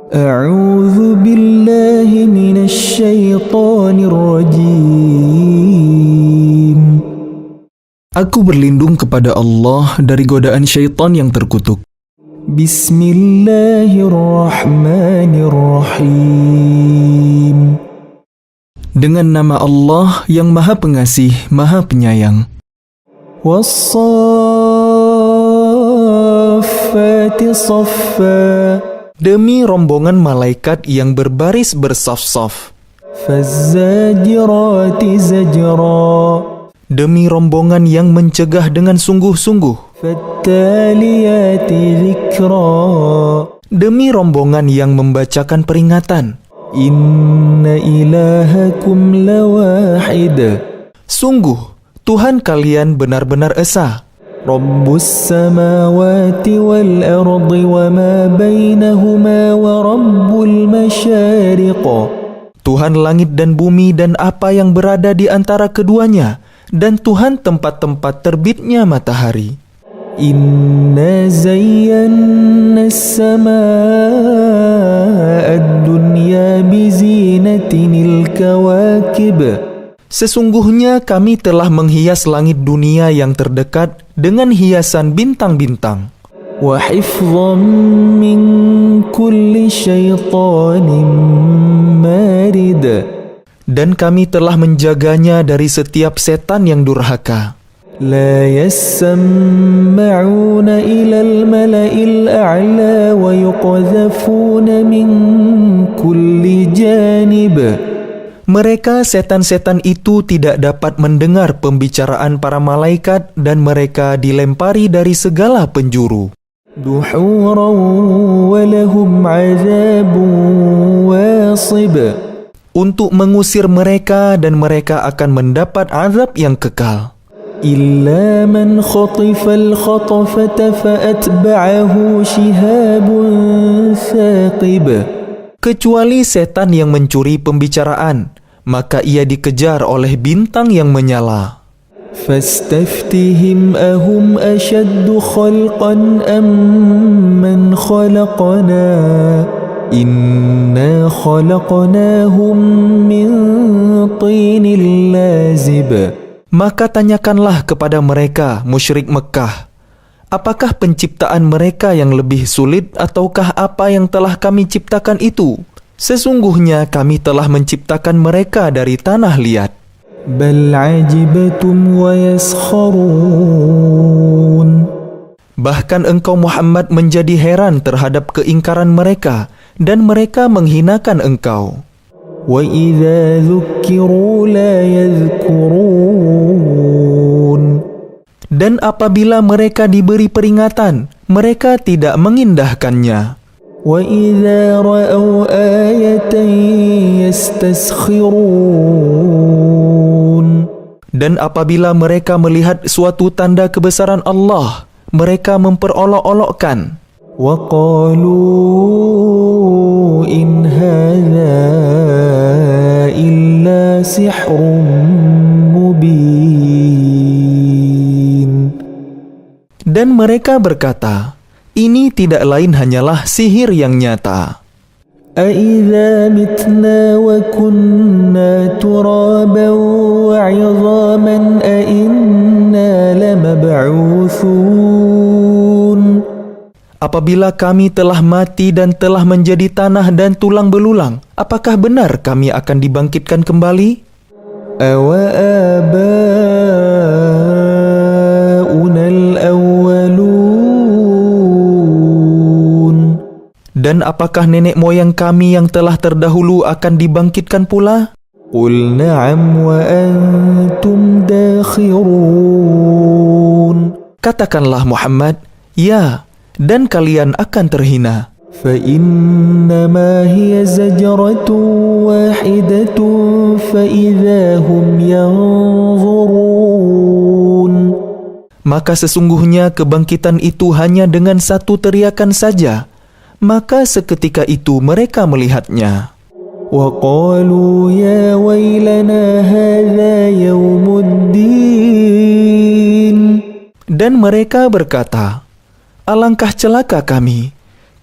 A'udzu billahi minasy syaithanir rajim. Aku berlindung kepada Allah dari godaan syaitan yang terkutuk. Bismillahirrahmanirrahim. Dengan nama Allah yang Maha Pengasih, Maha Penyayang. Was-saffati saffa. Demi rombongan malaikat yang berbaris bersaf-saf. Faz-zajirati zajra. Demi rombongan yang mencegah dengan sungguh-sungguh. Fattaliyati dzikra. Demi rombongan yang membacakan peringatan. Inna ilahakum lawahid. Sungguh, Tuhan kalian benar-benar esa. Rabbus samawati wal ardi wa ma bainahuma wa rabbul masyariq. Tuhan langit dan bumi dan apa yang berada di antara keduanya, dan Tuhan tempat-tempat terbitnya matahari. Inna zayyana as-samaa'a ad-dunya bizinatinil kawakib. Sesungguhnya kami telah menghias langit dunia yang terdekat dengan hiasan bintang-bintang. Wa hifdhan min kulli syaitanin marid. Dan kami telah menjaganya dari setiap setan yang durhaka. La yasma'una ilal mala'il a'la wa yuqdhafuna min kulli janib. Mereka setan-setan itu tidak dapat mendengar pembicaraan para malaikat dan mereka dilempari dari segala penjuru. Duhuran wa lahum 'adzabun wasib. Untuk mengusir mereka dan mereka akan mendapat azab yang kekal. Illa man khatifal khatafata fa'atba'ahu shihabun thaqib. Kecuali setan yang mencuri pembicaraan, maka ia dikejar oleh bintang yang menyala. Fastaftihim ahum ashaddu khalqan am man khalaqna. Inna khalaqnahum min tinil lazib. Maka tanyakanlah kepada mereka, musyrik Mekah, apakah penciptaan mereka yang lebih sulit ataukah apa yang telah kami ciptakan itu? Sesungguhnya kami telah menciptakan mereka dari tanah liat. Bal ajibtum wa yaskharun. Bahkan engkau Muhammad menjadi heran terhadap keingkaran mereka dan mereka menghinakan engkau. Wa idza dzukkiru la yadhkurun. Dan apabila mereka diberi peringatan, mereka tidak mengindahkannya. Wa idza ra'aw ayatan yastaskhirun. Dan apabila mereka melihat suatu tanda kebesaran Allah, mereka memperolok-olokkan. Wa qalu in hadza illa sihrun mubin. Dan mereka berkata, ini tidak lain hanyalah sihir yang nyata. أَإِذَا مِتْنَا وَكُنَّا تُرَابًا وَعِظَامًا أَإِنَّا لَمَبْعُوثُونَ. Apabila kami telah mati dan telah menjadi tanah dan tulang belulang, apakah benar kami akan dibangkitkan kembali? Dan apakah nenek moyang kami yang telah terdahulu akan dibangkitkan pula? Qul na'am wa antum dakhirun. Katakanlah Muhammad, ya, dan kalian akan terhina. Fa innama hiya zajratun wahidatun fa idza hum yanzurun. Maka sesungguhnya kebangkitan itu hanya dengan satu teriakan saja. Maka seketika itu mereka melihatnya. Wa qalu ya wailana hadza yaumuddin. Dan mereka berkata, alangkah celaka kami,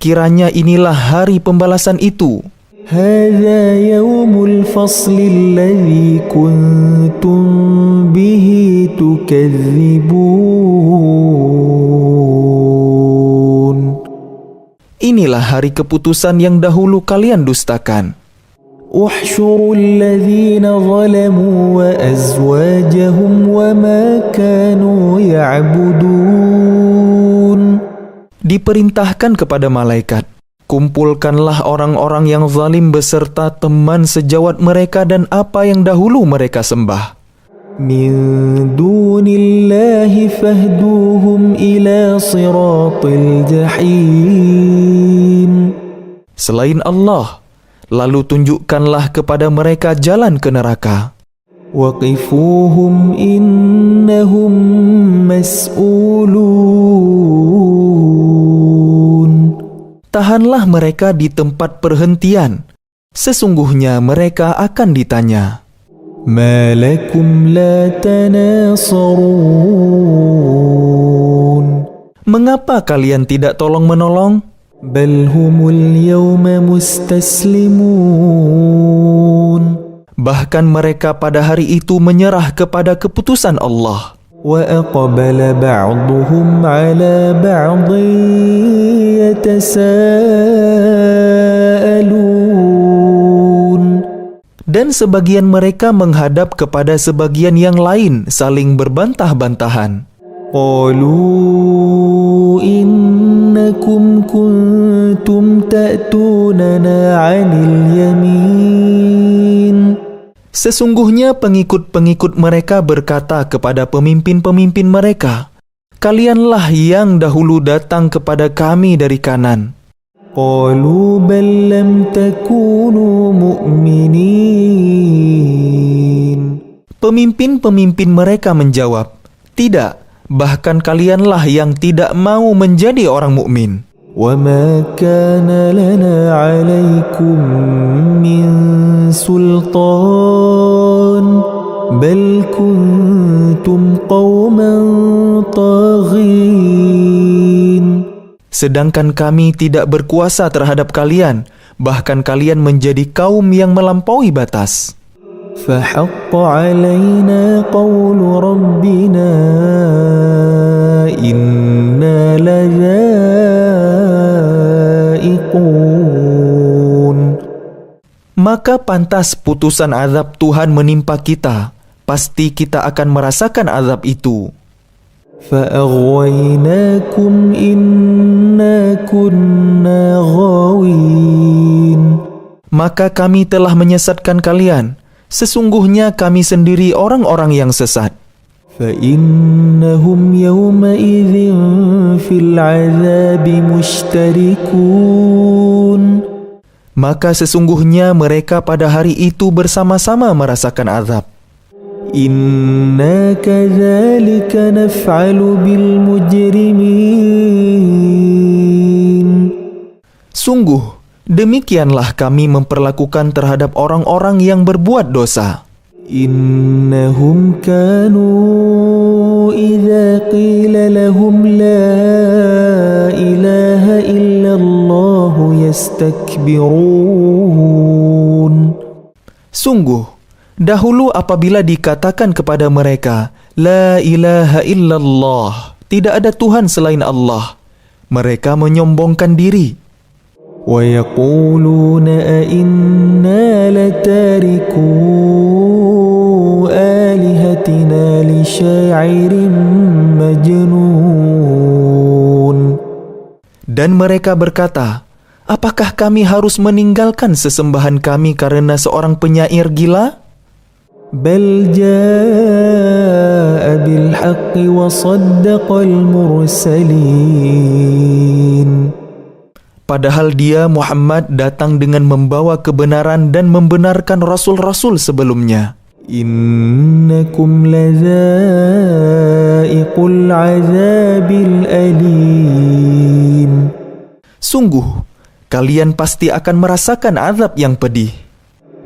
kiranya inilah hari pembalasan itu. هذا يوم الفصل الذي كنتم به تكذبون. Inilah hari keputusan yang dahulu kalian dustakan. احشروا الذين ظلموا وأزواجهم وما كانوا يعبدون. Diperintahkan kepada malaikat, kumpulkanlah orang-orang yang zalim beserta teman sejawat mereka dan apa yang dahulu mereka sembah. من دون الله فاهدوهم إلى صراط الجحيم. Selain Allah, lalu tunjukkanlah kepada mereka jalan ke neraka. وقفوهم إنهم مسؤولون. Tahanlah mereka di tempat perhentian. Sesungguhnya mereka akan ditanya. ما لكم لا تناصرون. Mengapa kalian tidak tolong-menolong? بل هم اليوم مستسلمون. Bahkan mereka pada hari itu menyerah kepada keputusan Allah. وأقبل بعضهم على بعض يتساءلون. Dan sebagian mereka menghadap kepada sebagian yang lain saling berbantah-bantahan. قالوا إنكم كنتم تأتوننا عن اليمين. Sesungguhnya pengikut-pengikut mereka berkata kepada pemimpin-pemimpin mereka, kalianlah yang dahulu datang kepada kami dari kanan. قالوا بل لم تكونوا مؤمنين. Pemimpin-pemimpin mereka menjawab, tidak, bahkan kalianlah yang tidak mau menjadi orang mukmin. وما كان لنا عليكم من سلطان بل كنتم قوما طاغين. Sedangkan kami tidak berkuasa terhadap kalian, bahkan kalian menjadi kaum yang melampaui batas. فحق علينا قول ربنا إنا لذائقون. Maka pantas putusan azab Tuhan menimpa kita, pasti kita akan merasakan azab itu. فأغويناكم إنا كنا غاوين. Maka kami telah menyesatkan kalian, sesungguhnya kami sendiri orang-orang yang sesat. فإنهم يومئذ في العذاب مشتركون. Maka sesungguhnya mereka pada hari itu bersama-sama merasakan azab. إنا كذلك نفعل بالمجرمين. Sungguh, demikianlah kami memperlakukan terhadap orang-orang yang berbuat dosa. إنهم كانوا إذا قيل لهم لا إله إلا الله يستكبرون. Sungguh, dahulu apabila dikatakan kepada mereka, La ilaha illallah, tidak ada Tuhan selain Allah, mereka menyombongkan diri. ويقولون أئنا لتاركو آلهتنا لشاعر مجنون. Dan mereka berkata, apakah kami harus meninggalkan sesembahan kami karena seorang penyair gila? بل جاء بالحق وصدق المرسلين. Padahal dia, Muhammad, datang dengan membawa kebenaran dan membenarkan rasul-rasul sebelumnya. إنكم لذائقul azabil alim. Sungguh, kalian pasti akan merasakan azab yang pedih.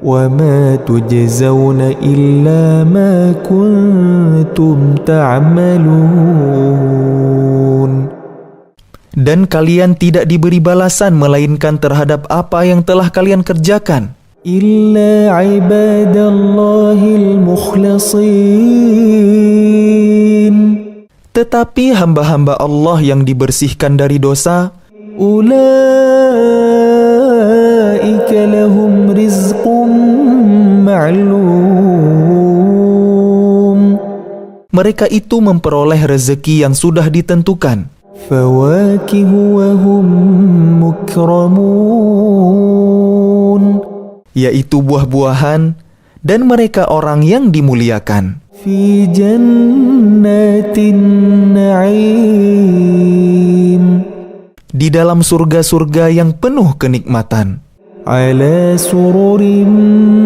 وما تجزون إلا ما كنتم تعملون. Dan kalian tidak diberi balasan melainkan terhadap apa yang telah kalian kerjakan. Illa ibadallahil mukhlasin. Tetapi hamba-hamba Allah yang dibersihkan dari dosa, ulaika lahum rizqum ma'lum. mereka itu memperoleh rezeki yang sudah ditentukan. Fawakihu wa hum mukramun. Yaitu buah-buahan, dan mereka orang yang dimuliakan. Fi jannatin na'im. Di dalam surga-surga yang penuh kenikmatan. Ala sururin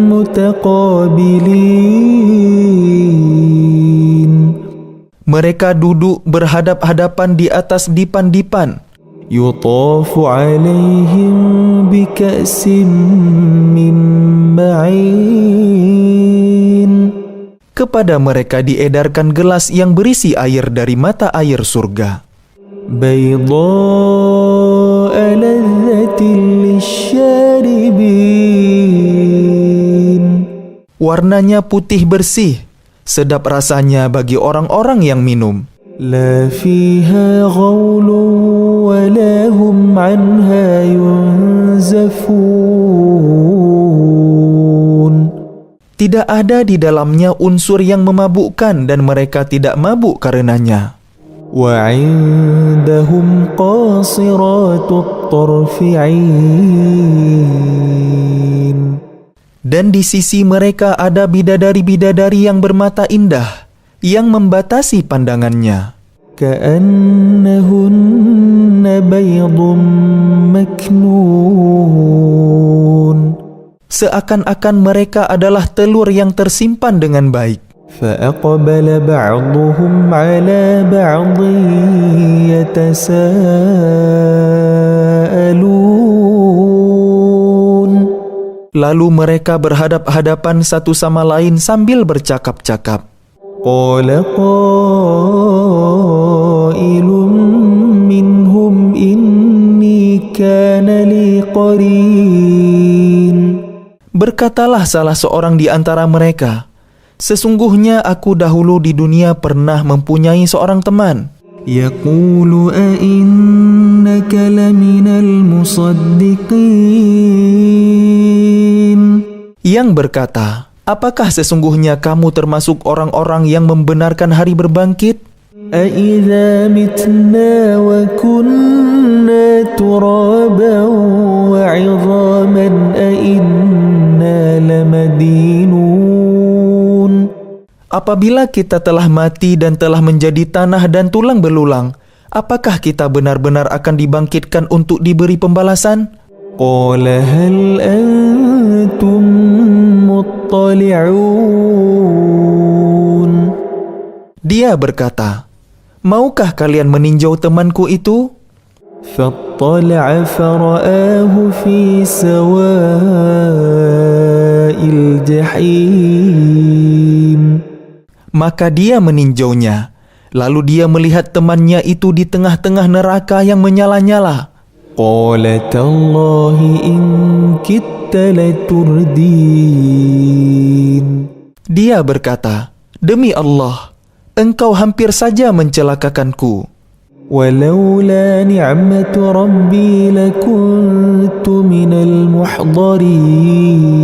mutaqabilin. Mereka duduk berhadap-hadapan di atas dipan-dipan. Yutafu alaihim bika'sim min ma'in. Kepada mereka diedarkan gelas yang berisi air dari mata air surga. Bayda'a ladzatin lisyaribin. Warnanya putih bersih, sedap rasanya bagi orang-orang yang minum. La fiha ghawlun wa la hum anha yunzafun. Tidak ada di dalamnya unsur yang memabukkan dan mereka tidak mabuk karenanya. Wa 'indahum qasiratut tarfi 'ain. Dan di sisi mereka ada bidadari-bidadari yang bermata indah, yang membatasi pandangannya. Ka'annahunna baydun maknun. Seakan-akan mereka adalah telur yang tersimpan dengan baik. Fa'aqbala ba'duhum 'ala ba'din yatasaalun. Lalu mereka berhadap-hadapan satu sama lain sambil bercakap-cakap. Qala qailun minhum inni kana li qarin. Berkatalah salah seorang di antara mereka, sesungguhnya aku dahulu di dunia pernah mempunyai seorang teman. Yaqulu a innaka laminal musaddiqin. Yang berkata, apakah sesungguhnya kamu termasuk orang-orang yang membenarkan hari berbangkit? A idza mitna wa kunna turaban wa 'idhaman a inna lamadinun. Apabila kita telah mati dan telah menjadi tanah dan tulang belulang, apakah kita benar-benar akan dibangkitkan untuk diberi pembalasan? Qala hal antum muttali'un. Dia berkata, maukah kalian meninjau temanku itu? Fattala'a fara'ahu fi sawa'il jahim. Maka dia meninjaunya, lalu dia melihat temannya itu di tengah-tengah neraka yang menyala-nyala. Qala tallahi in kitta laturdin. Dia berkata, demi Allah, engkau hampir saja mencelakakanku. Walaula ni'matu rabbi lakuntu minal muhdarin.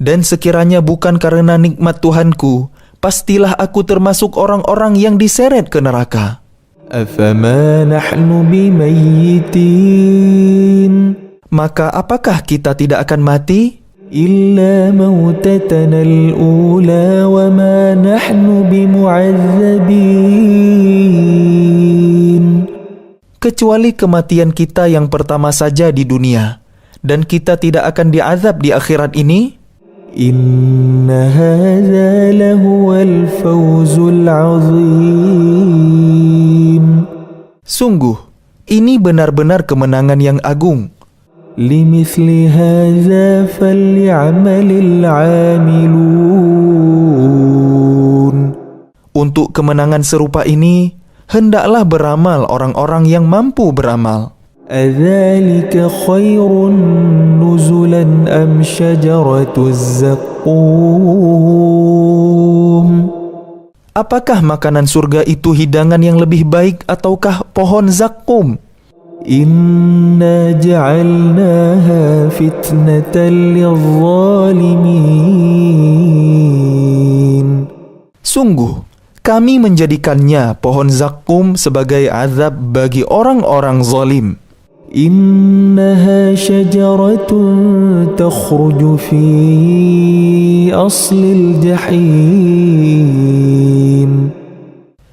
Dan sekiranya bukan karena nikmat Tuhanku, pastilah aku termasuk orang-orang yang diseret ke neraka. Afama nahnu bimayyitin. Maka apakah kita tidak akan mati? Illa mautatana al-ula wa ma nahnu bimu'azzabin. Kecuali kematian kita yang pertama saja di dunia, dan kita tidak akan diazab di akhirat ini. Inna hadza lahuwal fawzul 'azim. Sungguh, ini benar-benar kemenangan yang agung. Limithli hadza falyamalil 'amilun. Untuk kemenangan serupa ini, hendaklah beramal orang-orang yang mampu beramal. أذلك خير نزلا أم شجرة الزقوم Apakah makanan surga itu hidangan yang lebih baik ataukah pohon zakum? إنا جعلناها فتنة للظالمين Sungguh, kami menjadikannya pohon zakum sebagai azab bagi orang-orang zalim. إنها شجرة تخرج في أصل الجحيم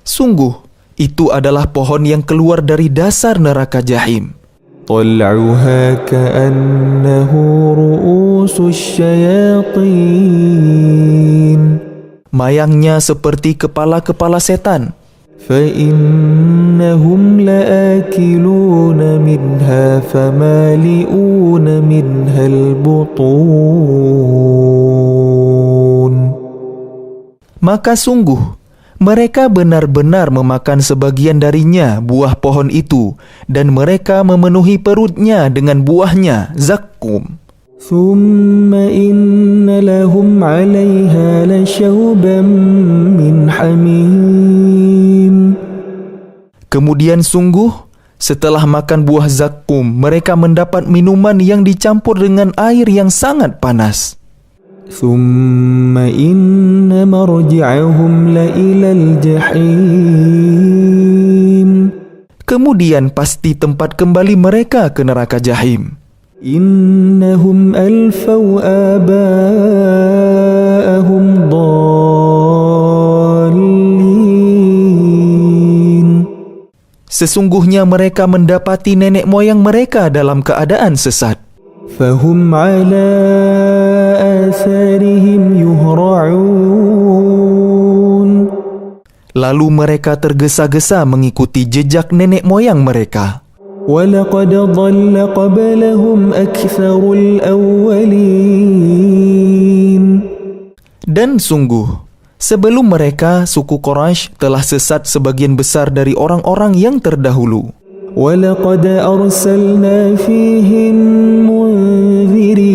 Sungguh, itu adalah pohon yang keluar dari dasar neraka jahim. طلعها كأنه رؤوس الشياطين Mayangnya seperti kepala-kepala setan. فإنهم لآكلون منها فمالئون منها البطون Maka sungguh, mereka benar-benar memakan sebagian darinya buah pohon itu, dan mereka memenuhi perutnya dengan buahnya, zakum. ثم إن لهم عليها لشوبا من حميم Kemudian sungguh, setelah makan buah zakum, mereka mendapat minuman yang dicampur dengan air yang sangat panas. ثم إن مرجعهم لإلى الجحيم Kemudian pasti tempat kembali mereka ke neraka jahim. إنهم ألفوا آباءهم ضالين Sesungguhnya mereka mendapati nenek moyang mereka dalam keadaan sesat. فهم على آثارهم يهرعون Lalu mereka tergesa-gesa mengikuti jejak nenek moyang mereka. وَلَقَدْ ضَلَّ قَبْلَهُمْ أَكْثَرُ الْأَوَّلِينَ Dan sungguh, sebelum mereka, suku Quraisy telah sesat sebagian besar dari orang-orang yang terdahulu. وَلَقَدْ أَرْسَلْنَا فِيهِمْ مُنذِرِينَ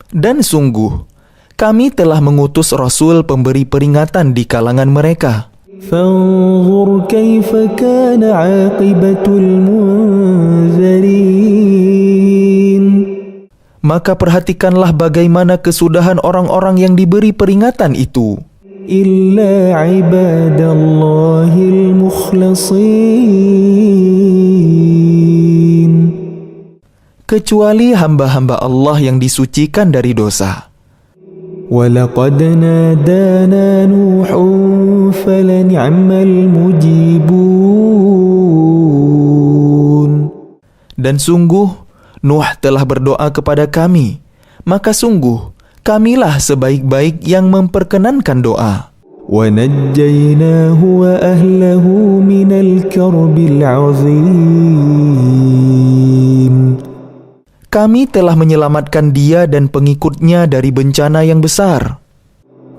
Dan sungguh, kami telah mengutus Rasul pemberi peringatan di kalangan mereka. فانظر كيف كان عاقبة المنذرين Maka perhatikanlah bagaimana kesudahan orang-orang yang diberi peringatan itu. إلا عباد الله المخلصين Kecuali hamba-hamba Allah yang disucikan dari dosa. وَلَقَدْ نَادَانَا نُوحٌ فَلَنِعْمَ الْمُجِيبُونَ Dan sungguh, Nuh telah berdoa kepada kami, maka sungguh, kamilah sebaik-baik yang memperkenankan doa. وَنَجَّيْنَاهُ وَأَهْلَهُ مِنَ الْكَرْبِ الْعَظِيمِ Kami telah menyelamatkan dia dan pengikutnya dari bencana yang besar.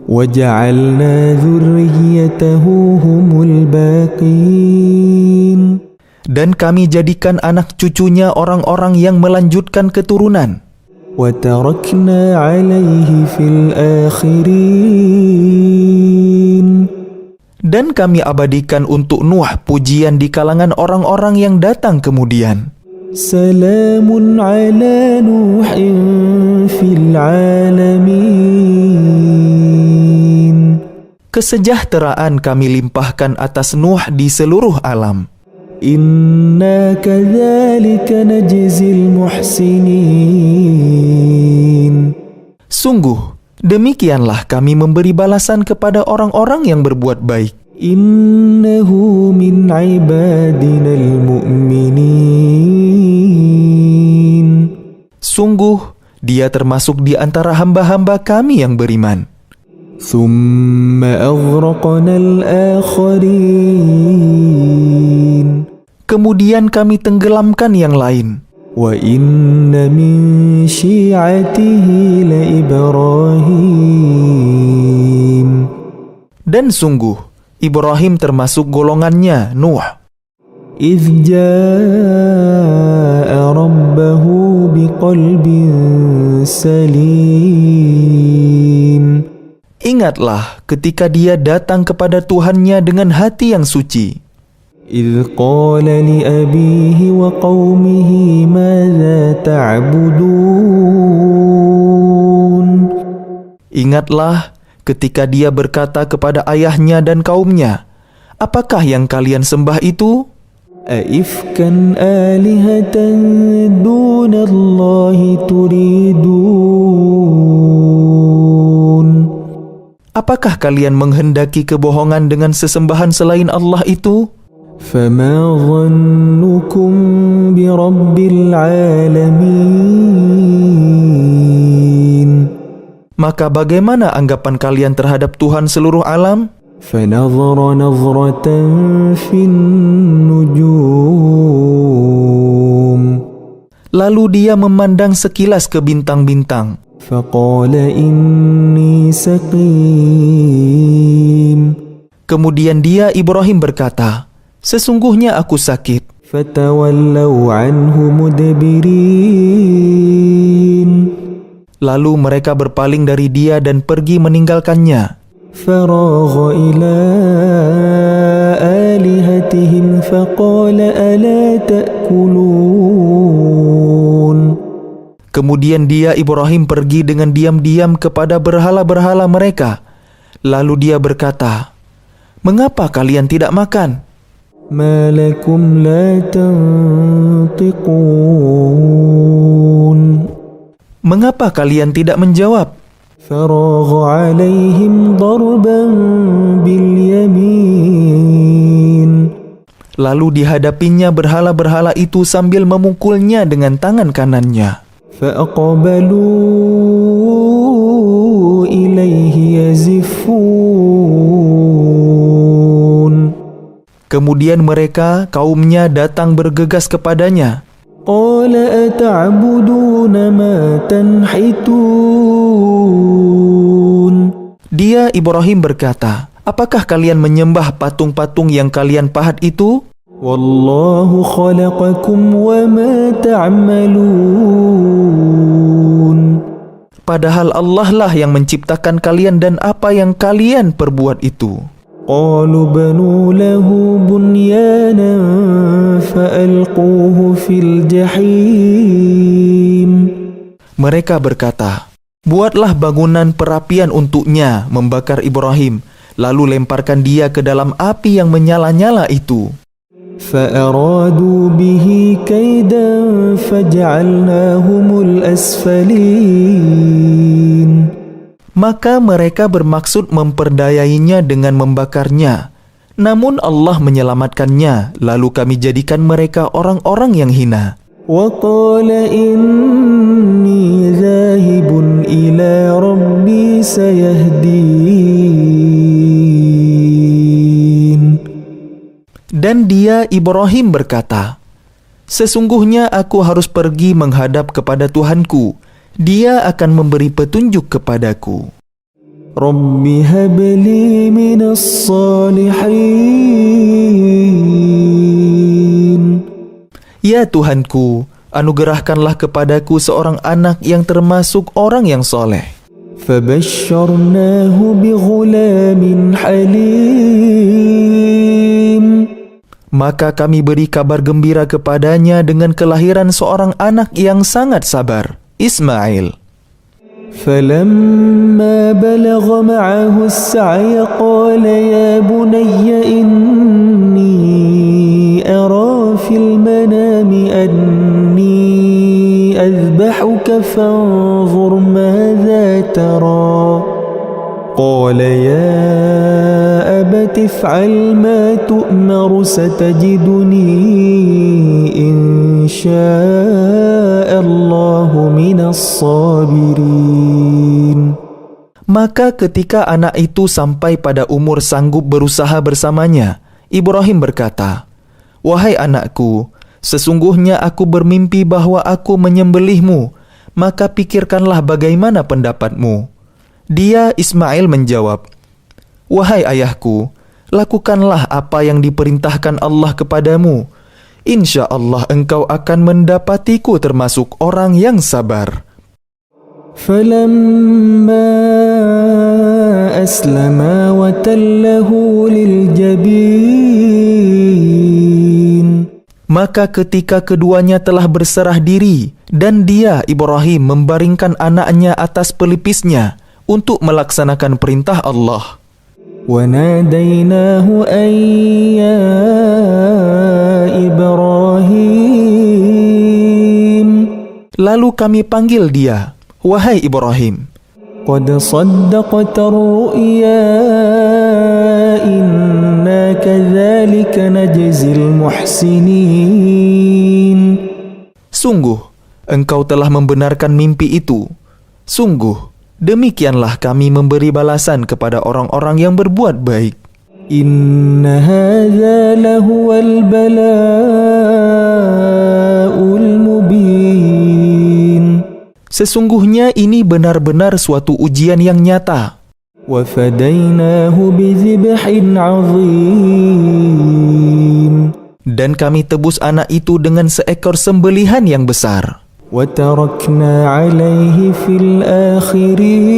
وَجَعَلْنَا ذُرِّيَّتَهُ هُمُ الْبَاقِينَ Dan kami jadikan anak cucunya orang-orang yang melanjutkan keturunan. وَتَرَكْنَا عَلَيْهِ فِي الْآخِرِينَ Dan kami abadikan untuk Nuh pujian di kalangan orang-orang yang datang kemudian. سلام على نوح في العالمين Kesejahteraan kami limpahkan atas Nuh di seluruh alam. إنا كذلك نجزي المحسنين Sungguh, demikianlah kami memberi balasan kepada orang-orang yang berbuat baik. إنه من عبادنا المؤمنين Sungguh, dia termasuk di antara hamba-hamba kami yang beriman. ثم أغرقنا الآخرين Kemudian kami tenggelamkan yang lain. وَإِنَّ مِن شِيعَتِهِ لَإِبْرَاهِيمَ Dan sungguh, Ibrahim termasuk golongannya Nuh. إذ جاء ربه بقلب سليم. Ingatlah ketika dia datang kepada Tuhannya dengan hati yang suci. إذ قال لأبيه وقومه ماذا تعبدون. Ingatlah ketika dia berkata kepada ayahnya dan kaumnya, apakah yang kalian sembah itu? أئفكا آلهة دون الله تريدون. Apakah kalian menghendaki kebohongan dengan sesembahan selain Allah itu? فما ظنكم برب العالمين. Maka bagaimana anggapan kalian terhadap Tuhan seluruh alam? فنظر نظرة في النجوم. Lalu dia memandang sekilas ke bintang-bintang. فقال إني سقيم. Kemudian dia Ibrahim berkata, sesungguhnya aku sakit. فتولوا عنه مدبرين. Lalu mereka berpaling dari dia dan pergi meninggalkannya. فراغ إلى آلهتهم فقال ألا تأكلون. Kemudian dia Ibrahim pergi dengan diam-diam kepada berhala-berhala mereka. Lalu dia berkata, mengapa kalian tidak makan? ما لكم لا تنطقون. Mengapa kalian tidak menjawab? فراغ عليهم ضربا باليمين. Lalu dihadapinya berhala-berhala itu sambil memukulnya dengan tangan kanannya. فأقبلوا إليه يزفون. Kemudiان mereka, kaumnya datang bergegas kepadanya. قال أتعبدون ما تنحتون. Dia Ibrahim berkata, apakah kalian menyembah patung-patung yang kalian pahat itu? والله خلقكم وما تعملون. Padahal Allah lah yang menciptakan kalian dan apa yang kalian perbuat itu. قالوا بنوا له بنيانا فألقوه في الجحيم. Mereka berkata, buatlah bangunan perapian untuknya membakar Ibrahim, lalu lemparkan dia ke dalam api yang menyala-nyala itu. فأرادوا به كيدا فجعلناهم الأسفلين. Maka mereka bermaksud memperdayainya dengan membakarnya. Namun Allah menyelamatkannya, lalu kami jadikan mereka orang-orang yang hina. وقال إني ذاهب إلى ربي سيهدين. Dan dia Ibrahim berkata, sesungguhnya aku harus pergi menghadap kepada Tuhanku. Dia akan memberi petunjuk kepadaku. رب هب لي من الصالحين. Ya Tuhanku, anugerahkanlah kepadaku seorang anak yang termasuk orang yang soleh. فبشرناه بغلام حليم. Maka kami beri kabar gembira kepadanya dengan kelahiran seorang anak yang sangat sabar, Ismail. فلما بلغ معه السعي قال يا بني إني أرى في المنام أني أذبحك فانظر ماذا ترى. قال يا أبت افعل ما تؤمر ستجدني إن شاء الله من الصابرين. Maka ketika anak itu sampai pada umur sanggup berusaha bersamanya, Ibrahim berkata, wahai anakku, sesungguhnya aku bermimpi bahwa aku menyembelihmu, maka pikirkanlah bagaimana pendapatmu. Dia Ismail menjawab, wahai ayahku, lakukanlah apa yang diperintahkan Allah kepadamu. Insya Allah engkau akan mendapatiku termasuk orang yang sabar. فَلَمَّا أَسْلَمَا وَتَلَّهُ لِلْجَبِينِ. Maka ketika keduanya telah berserah diri dan dia, Ibrahim, membaringkan anaknya atas pelipisnya untuk melaksanakan perintah Allah. وَنَادَيْنَاهُ أَنْ يَا إِبْرَاهِيمُ. Lalu kami panggil dia, wahai Ibrahim, قَدْ صَدَّقْتَ الرُّؤْيَا إِنَّا كَذَلِكَ نَجْزِي الْمُحْسِنِينَ. sungguh engkau telah membenarkan mimpi itu. Sungguh demikianlah kami memberi balasan kepada orang-orang yang berbuat baik. إِنَّ هَذَا لَهُوَ الْبَلَاءُ الْمُبِينُ. Sesungguhnya ini benar-benar suatu ujian yang nyata. وَفَدَيْنَاهُ بِذِبْحٍ عَظِيمٍ. Dan kami tebus anak itu dengan seekor sembelihan yang besar. وَتَرَكْنَا عَلَيْهِ فِي الْآخِرِينَ.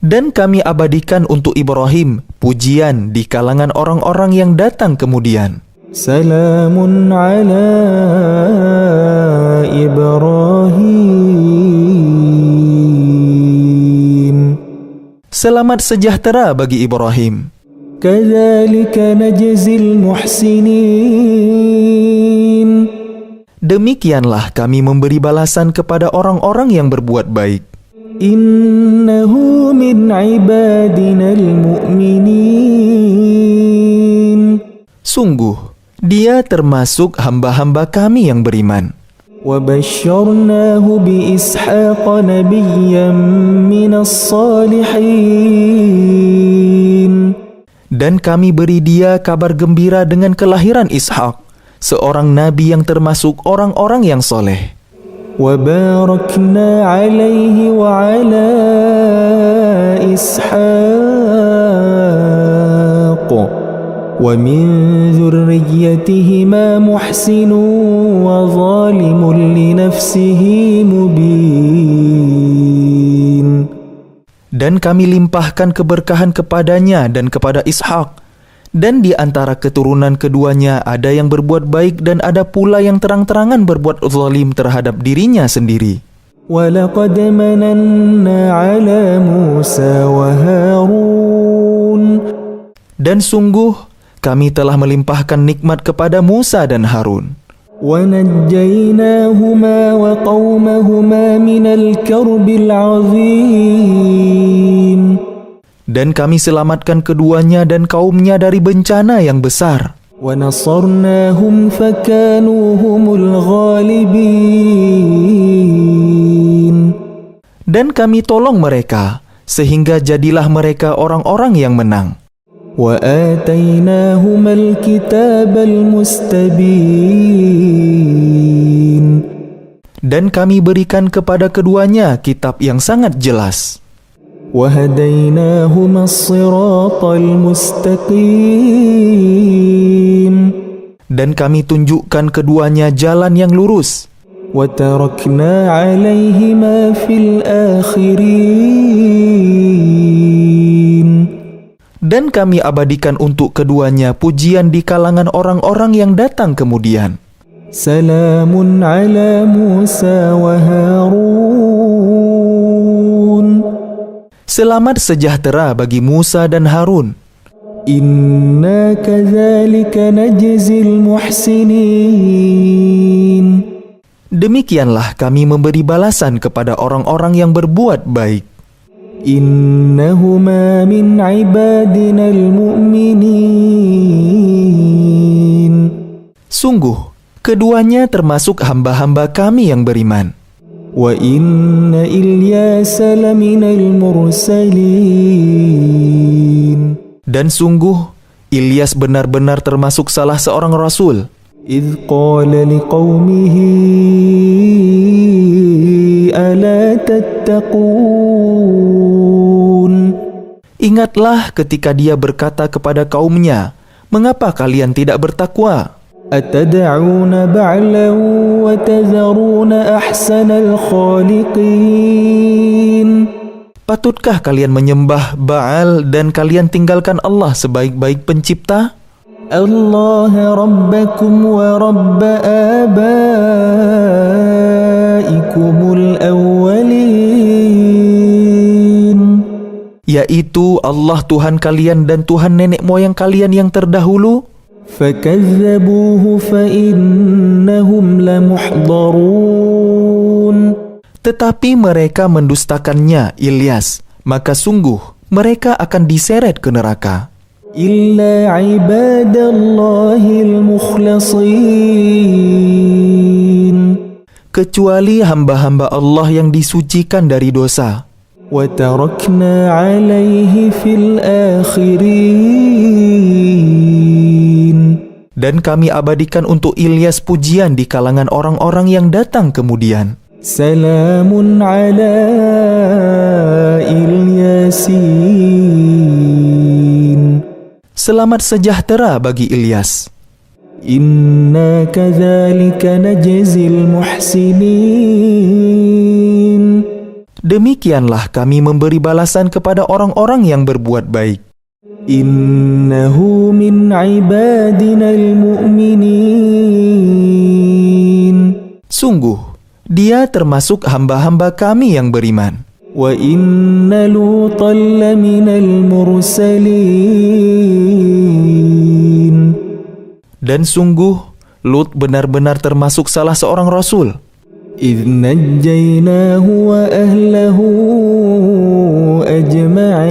Dan kami abadikan untuk Ibrahim pujian di kalangan orang-orang yang datang kemudian. سَلَامٌ عَلَى إِبْرَاهِيمَ. Selamat sejahtera bagi Ibrahim. كَذَلِكَ نَجْزِي الْمُحْسِنِينَ. Demikianlah kami memberi balasan kepada orang-orang yang berbuat baik. Innahu min ibadina al-mu'minin. Sungguh, dia termasuk hamba-hamba kami yang beriman. وَبَشَّرْنَاهُ بِإِسْحَاقَ نَبِيًّا مِنَ الصَّالِحِينَ. Dan kami beri dia kabar gembira dengan kelahiran Ishak, seorang nabi yang termasuk orang-orang yang soleh. وَبَارَكْنَا عَلَيْهِ وَعَلَى إِسْحَاقَ وَمِنْ ذُرِّيَّتِهِمَا مُحْسِنٌ وَظَالِمٌ لِنَفْسِهِ مُبِينٌ. Dan kami limpahkan keberkahan kepadanya dan kepada Ishak. Dan di antara keturunan keduanya ada yang berbuat baik dan ada pula yang terang-terangan berbuat zalim terhadap dirinya sendiri. وَلَقَدْ مَنَنَّا عَلَى مُوسَى وَهَارُونَ. Dan sungguh kami telah melimpahkan nikmat kepada Musa dan Harun. وَنَجَّيْنَاهُمَا وَقَوْمَهُمَا مِنَ الْكَرْبِ الْعَظِيمِ. Dan kami selamatkan keduanya dan kaumnya dari bencana yang besar. وَنَصَرْنَاهُمْ فَكَانُوا هُمُ الْغَالِبِينَ. Dan kami tolong mereka, sehingga jadilah mereka orang-orang yang menang. وَآتَيْنَاهُمَا الْكِتَابَ الْمُسْتَبِينَ. Dan kami berikan kepada keduanya kitab yang sangat jelas. وَهَدَيْنَاهُمَا الصِّرَاطَ الْمُسْتَقِيمَ. Dan kami tunjukkan keduanya jalan yang lurus. وَتَرَكْنَا عَلَيْهِمَا فِي الْآخِرِينَ. Dan kami abadikan untuk keduanya pujian di kalangan orang-orang yang datang kemudian. سَلَامٌ عَلَى مُوسَى وَهَارُونَ. Selamat sejahtera bagi Musa dan Harun. إِنَّا كَذَلِكَ نَجْزِي الْمُحْسِنِينَ. Demikianlah kami memberi balasan kepada orang-orang yang berbuat baik. إِنَّهُمَا مِنْ عِبَادِنَا الْمُؤْمِنِينَ. Sungguh, keduanya termasuk hamba-hamba kami yang beriman. وَإِنَّ إِلْيَاسَ لَمِنَ الْمُرْسَلِينَ. Dan sungguh, Ilyas benar-benar termasuk salah seorang rasul. إِذْ قَالَ لِقَوْمِهِ أَلَا تَتَّقُونَ. Ingatlah ketika dia berkata kepada kaumnya, "Mengapa kalian tidak bertakwa? Atad'una ba'lan wa tadharuna ahsanal khaliqin." Patutkah kalian menyembah Baal dan kalian tinggalkan Allah sebaik-baik pencipta? Allah rabbakum wa rabb abaikumul awwalin, yaitu Allah Tuhan kalian dan Tuhan nenek moyang kalian yang terdahulu. Fakazzabuhu fa innahum lamuhdharun. Tetapi mereka mendustakannya, Ilyas, maka sungguh mereka akan diseret ke neraka. Illa ibadallahil mukhlasin, kecuali hamba-hamba Allah yang disucikan dari dosa. Wa tarakna alaihi fil akhirin, dan kami abadikan untuk Ilyas pujian di kalangan orang-orang yang datang kemudian. Salamun ala Ilyasin, selamat sejahtera bagi Ilyas. Inna kadzalika najzil muhsinin, demikianlah kami memberi balasan kepada orang-orang yang berbuat baik. Innahu min ibadinal mu'minin, sungguh dia termasuk hamba-hamba kami yang beriman. Wa inna Lutan laminal mursalin, dan sungguh Lut benar-benar termasuk salah seorang rasul. Idh najjaynahu wa ahlahu ajma'in,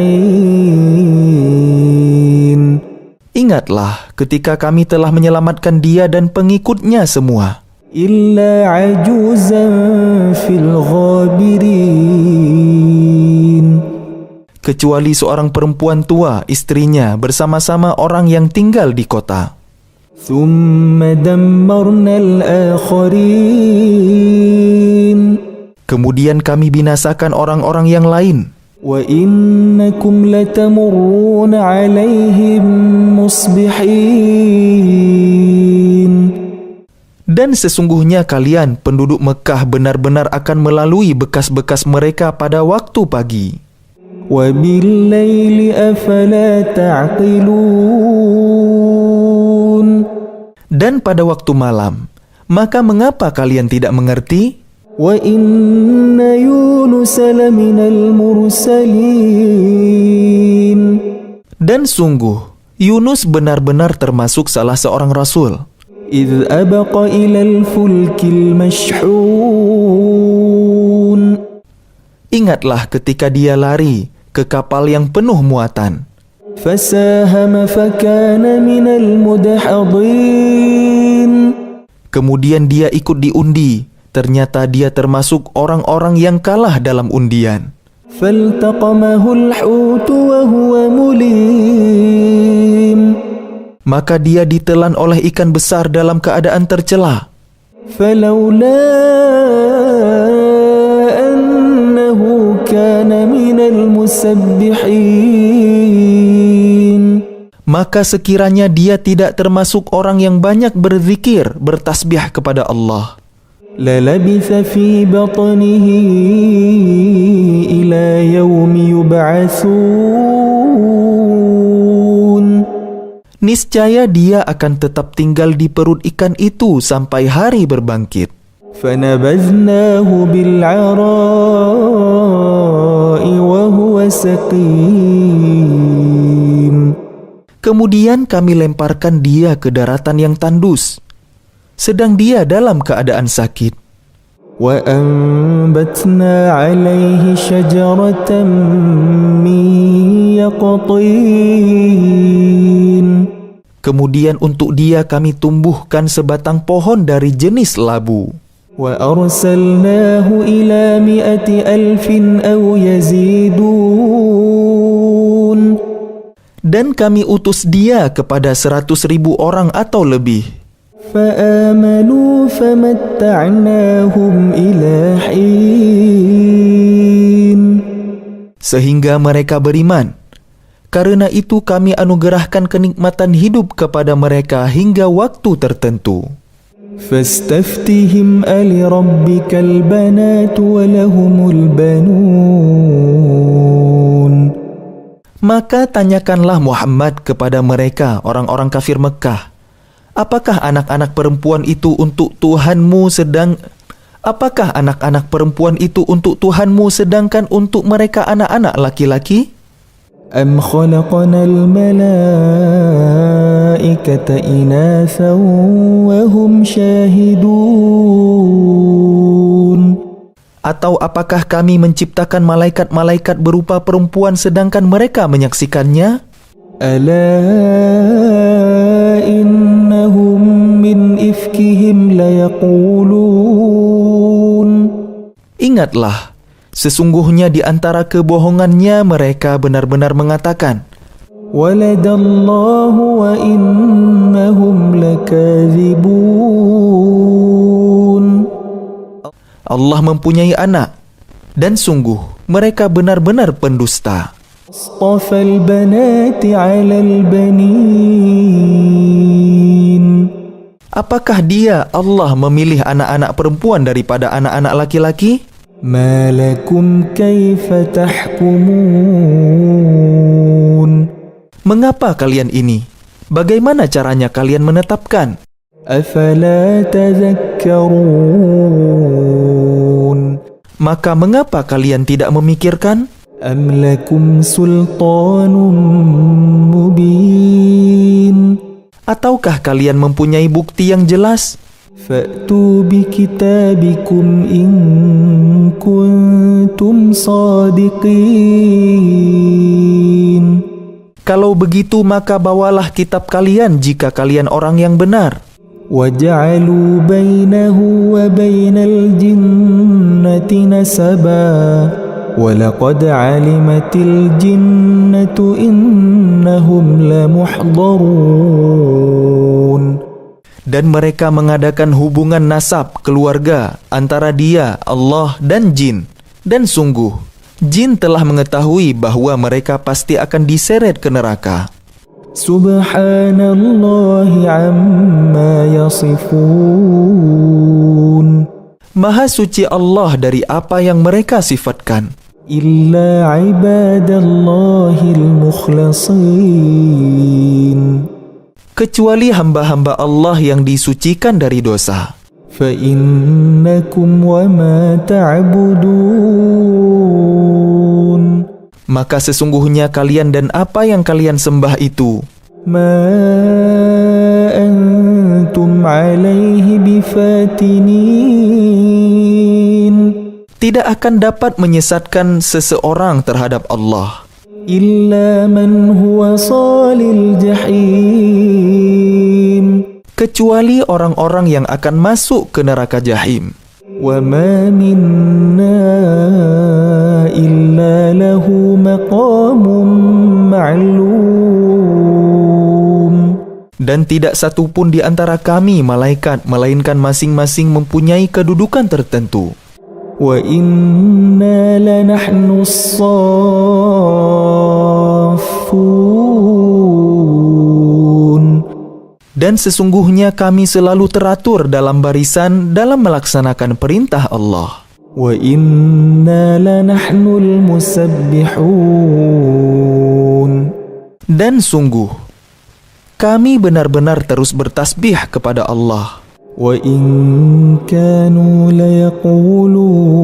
ingatlah ketika kami telah menyelamatkan dia dan pengikutnya semua. Illa ajuzan fil ghabirin, kecuali seorang perempuan tua, istrinya, bersama-sama orang yang tinggal di kota. Thumma dammarnal akharin, kemudian kami binasakan orang-orang yang lain. Wa innakum latamurruna alaihim musbihin, dan sesungguhnya kalian penduduk Mekah benar-benar akan melalui bekas-bekas mereka pada waktu pagi. Wa bil-laili afala ta'qilun, dan pada waktu malam, maka mengapa kalian tidak mengerti? Wa inna Yunus laminal mursalin, dan sungguh Yunus benar-benar termasuk salah seorang rasul. Idh abaqa ilal fulkil mashhun, ingatlah ketika dia lari ke kapal yang penuh muatan. Fasahama fakana minal mudhadhin, kemudian dia ikut diundi, ternyata dia termasuk orang-orang yang kalah dalam undian. Faltaqamahul hutu wa huwa mulim, maka dia ditelan oleh ikan besar dalam keadaan tercela. Falawla annahu kana minal musabbihin, maka sekiranya dia tidak termasuk orang yang banyak berzikir, bertasbih kepada Allah. Lalabitha fi batnihi ila yaumi yub'atsun, niscaya dia akan tetap tinggal di perut ikan itu sampai hari berbangkit. Fanabaznahu bil'ara'i wa huwa saqim, kemudian kami lemparkan dia ke daratan yang tandus, sedang dia dalam keadaan sakit. Wa anbatna 'alaihi syajaratan min yaqtin, kemudian untuk dia kami tumbuhkan sebatang pohon dari jenis labu. Wa arsalnahu ila 100,000 aw yazidun, dan kami utus dia kepada 100,000 orang atau lebih. Fa'amanu famatta'nahum ila hin, sehingga mereka beriman, Karena itu kami anugerahkan kenikmatan hidup kepada mereka hingga waktu tertentu. فاستفتهم ألربك البنات ولهم البنون. Maka tanyakanlah Muhammad kepada mereka, orang-orang kafir Mekah, apakah anak-anak perempuan itu untuk Tuhanmu sedangkan untuk mereka anak-anak laki-laki? أم خلقنا الملائكة إناثا وهم شاهدون. Atau apakah kami menciptakan malaikat-malaikat berupa perempuan sedangkan mereka menyaksikannya? ألا إنهم من إفكهم ليقولون. Ingatlah, sesungguhnya di antara kebohongannya mereka benar-benar mengatakan, وَلَدَ اللَّهُ وَإِنَّهُمْ لَكَاذِبُونَ. Allah mempunyai anak, dan sungguh mereka benar-benar pendusta. أَصْطَفَى الْبَنَاتِ عَلَى الْبَنِينَ. Apakah dia, Allah, memilih anak-anak perempuan daripada anak-anak laki-laki? مَا لَكُمْ كَيْفَ تَحْكُمُونَ. Mengapa kalian ini? Bagaimana caranya kalian menetapkan? أَفَلَا تَذَكَّرُونَ. Maka mengapa kalian tidak memikirkan? أَمْ لَكُمْ سُلْطَانٌ مُبِينٌ. Ataukah kalian mempunyai bukti yang jelas? فَأْتُوا بِكِتَابِكُمْ إِن كُنتُمْ صَادِقِينَ. Kalau begitu maka bawalah kitab kalian jika kalian orang yang benar. وَجَعَلُوا بَيْنَهُ وَبَيْنَ الْجِنَّةِ نَسَبًا وَلَقَدْ عَلِمَتِ الْجِنَّةُ إِنَّهُمْ لَمُحْضَرُونَ. Dan mereka mengadakan hubungan nasab keluarga antara dia, Allah, dan jin. Dan sungguh, jin telah mengetahui bahwa mereka pasti akan diseret ke neraka. Subhanallahi amma yasifun. Maha suci Allah dari apa yang mereka sifatkan. Illa ibadallahil mukhlasin. Kecuali hamba-hamba Allah yang disucikan dari dosa. Fa innakum wa ma ta'budun. Maka sesungguhnya kalian dan apa yang kalian sembah itu, ma antum alaihi bifatinin, tidak akan dapat menyesatkan seseorang terhadap Allah. Illa man huwa salil jahim, kecuali orang-orang yang akan masuk ke neraka jahim. Wa ma minna illa lahu maqamun ma'lum. Dan tidak satu pun di antara kami malaikat melainkan masing-masing mempunyai kedudukan tertentu. Wa inna lanahnu as-saffun. Dan sesungguhnya kami selalu teratur dalam barisan dalam melaksanakan perintah Allah. Wa inna lanahnul musabbihun. Dan sungguh, kami benar-benar terus bertasbih kepada Allah. Wa in kanu layaqulun.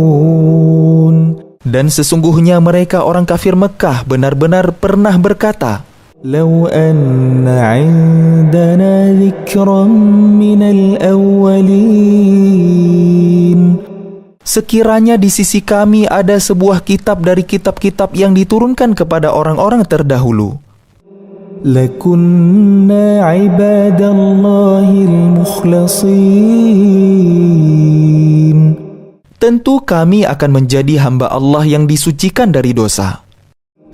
Dan sesungguhnya mereka orang kafir Mekah benar-benar pernah berkata, Law anna 'indana dzikran minal awwalin. Sekiranya di sisi kami ada sebuah kitab dari kitab-kitab yang diturunkan kepada orang-orang terdahulu, lakunna 'ibadallahil mukhlasin. Tentu kami akan menjadi hamba Allah yang disucikan dari dosa.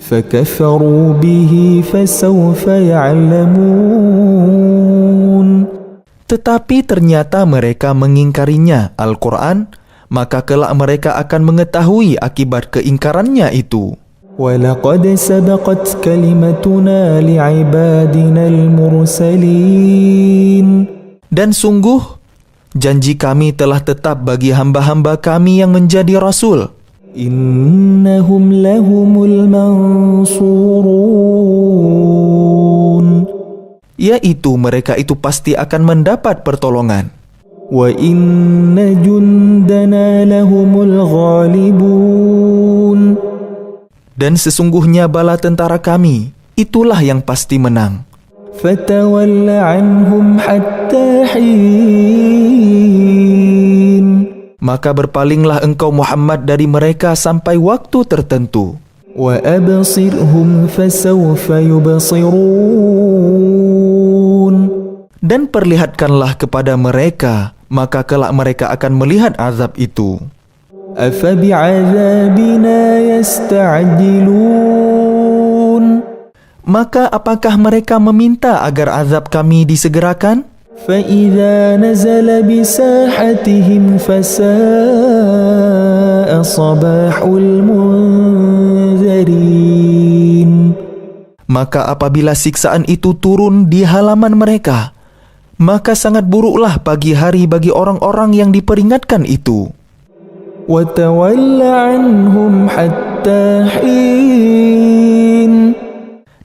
فَكَفَرُوا بِهِ فَسَوْفَ يَعْلَمُونَ. Tetapi ternyata mereka mengingkarinya, Al-Quran, maka kelak mereka akan mengetahui akibat keingkarannya itu. وَلَقَدْ سَبَقَتْ كَلِمَتُنَا لِعِبَادِنَا الْمُرْسَلِينَ Dan sungguh, janji kami telah tetap bagi hamba-hamba kami yang menjadi rasul. إِنَّهُمْ لَهُمُ الْمَنْصُورُونَ Yaitu mereka itu pasti akan mendapat pertolongan. وَإِنَّ جُنْدَنَا لَهُمُ الْغَالِبُونَ Dan sesungguhnya bala tentara kami, itulah yang pasti menang. فَتَوَلَّ عَنْهُمْ حَتَّى حِينٍ Maka berpalinglah engkau Muhammad dari mereka sampai waktu tertentu. وَأَبْصِرْهُمْ فَسَوْفَ يُبْصِرُونَ Dan perlihatkanlah kepada mereka, maka kelak mereka akan melihat azab itu. أَفَبِعَذَابِنَا يَسْتَعْجِلُونَ Maka apakah mereka meminta agar azab kami disegerakan? فَإِذَا نَزَلَ بِسَاحَتِهِمْ فَسَاءَ صَبَاحُ الْمُنذَرِينَ Maka apabila siksaan itu turun di halaman mereka, maka sangat buruklah pagi hari bagi orang-orang yang diperingatkan itu. وَتَوَلَّ عَنْهُمْ حَتَّى حِينٍ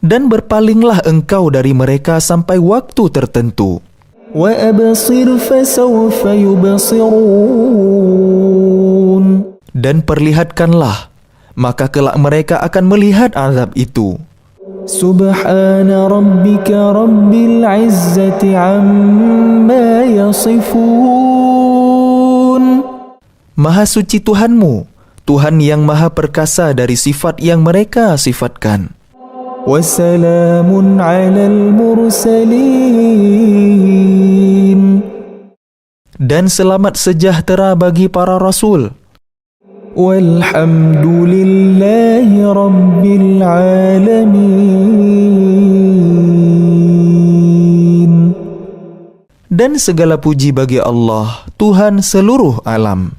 Dan berpalinglah engkau dari mereka sampai waktu tertentu. وَأَبْصِرْ فَسَوْفَ يُبْصِرُونَ Dan perlihatkanlah, maka kelak mereka akan melihat azab itu. سُبْحَانَ رَبِّكَ رَبِّ الْعِزَّةِ عَمَّا يَصِفُونَ Maha suci Tuhanmu, Tuhan yang maha perkasa dari sifat yang mereka sifatkan. وَسَلَامٌ عَلَى الْمُرْسَلِينَ Dan selamat sejahtera bagi para rasul. وَالْحَمْدُ لِلَّهِ رَبِّ الْعَالَمِينَ Dan segala puji bagi Allah, Tuhan seluruh alam.